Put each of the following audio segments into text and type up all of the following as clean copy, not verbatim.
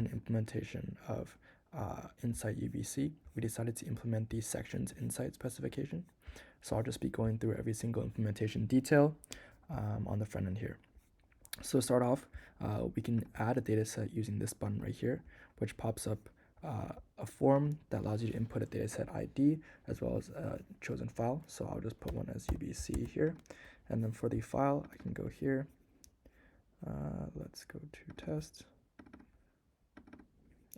an implementation of Insight UBC, we decided to implement the sections Insight specification. So I'll just be going through every single implementation detail on the front end here. So to start off, we can add a data set using this button right here, which pops up a form that allows you to input a dataset ID as well as a chosen file. So I'll just put one as UBC here. And then for the file, I can go here. Let's go to test.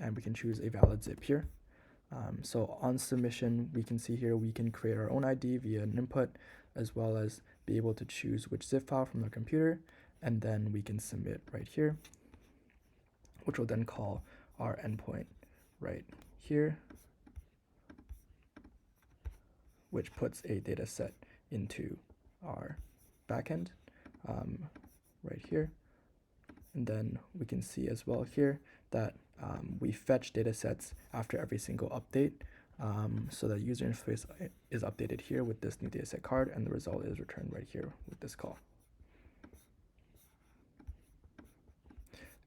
And we can choose a valid zip here. So on submission, we can see here we can create our own ID via an input, as well as be able to choose which zip file from the computer, and then we can submit right here, which will then call our endpoint right here, which puts a data set into our backend right here. And then we can see as well here that we fetch data sets after every single update. So the user interface is updated here with this new dataset card, and the result is returned right here with this call.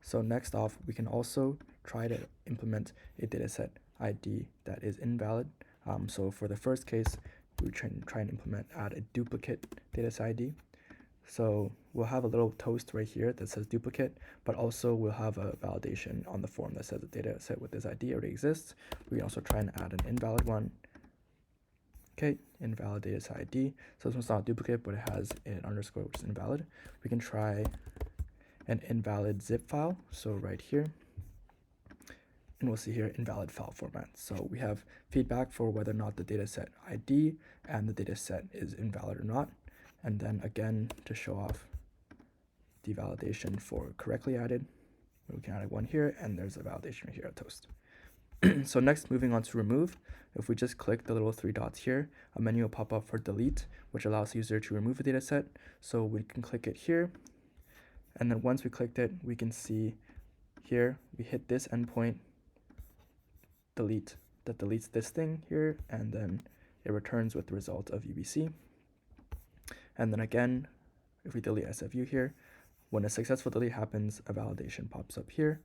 So next off, we can also try to implement a dataset ID that is invalid. So for the first case, we try and add a duplicate dataset ID. So we'll have a little toast right here that says duplicate, but also we'll have a validation on the form that says the data set with this ID already exists. We can also try and add an invalid one. Okay, invalid data set ID. So this one's not a duplicate, but it has an underscore, which is invalid. We can try an invalid zip file. So right here, and we'll see here invalid file format. So we have feedback for whether or not the data set ID and the data set is invalid or not. And then again, to show off the validation for correctly added, we can add one here, and there's a validation here at toast. So next, moving on to remove, if we just click the little three dots here, a menu will pop up for delete, which allows the user to remove a data set. So we can click it here, and then once we clicked it, we can see here, we hit this endpoint, delete, that deletes this thing here, and then it returns with the result of UBC. And then again, if we delete SFU here, when a successful delete happens, a validation pops up here,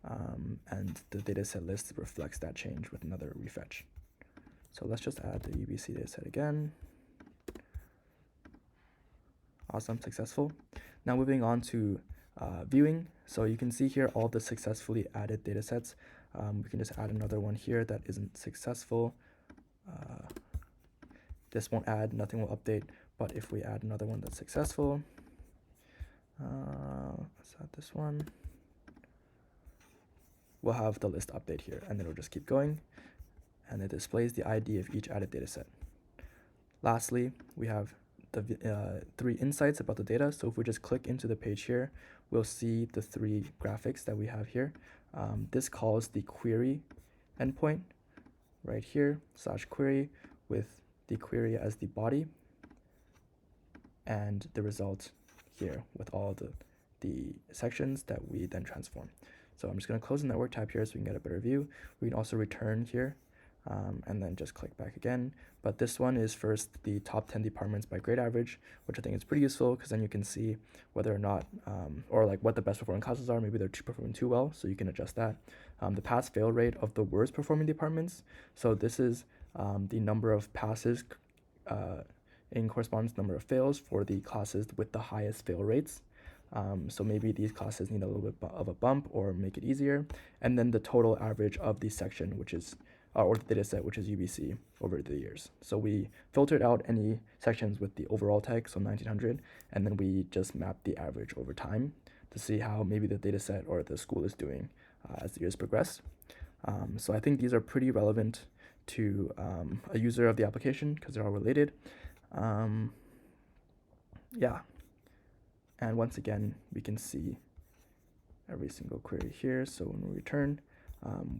and the dataset list reflects that change with another refetch. So let's just add the UBC dataset again. Awesome, successful. Now moving on to viewing. So you can see here all the successfully added datasets. We can just add another one here that isn't successful. This won't add, nothing will update. But if we add another one that's successful, let's add this one, we'll have the list update here, and then it'll just keep going, and it displays the ID of each added data set. Lastly, we have the 3 insights about the data. So if we just click into the page here, we'll see the 3 graphics that we have here. This calls the query endpoint right here, /query, with the query as the body, and the result here with all the sections that we then transform. So I'm just going to close the network tab here so we can get a better view. We can also return here and then just click back again. But this one is first the top 10 departments by grade average, which I think is pretty useful because then you can see whether or not, or like what the best performing classes are. Maybe they're performing too well, so you can adjust that. The pass fail rate of the worst performing departments. So this is the number of passes in correspondence to number of fails for the classes with the highest fail rates. So maybe these classes need a little bit of a bump or make it easier. And then the total average of the section, which is, or the data set, which is UBC over the years. So we filtered out any sections with the overall tag, so 1900, and then we just mapped the average over time to see how maybe the data set or the school is doing as the years progress. So I think these are pretty relevant to a user of the application because they're all related. Yeah, and once again we can see every single query here. So when we return,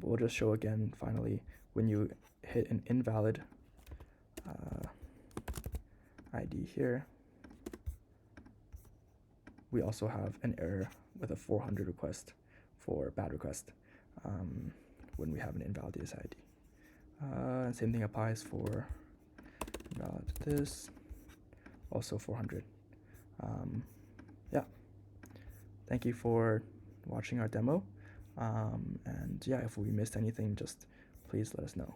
we'll just show again finally when you hit an invalid ID here, we also have an error with a 400 request for bad request when we have an invalid data set ID. Same thing applies for invalid this, also 400. Yeah, thank you for watching our demo. And yeah, if we missed anything, just please let us know.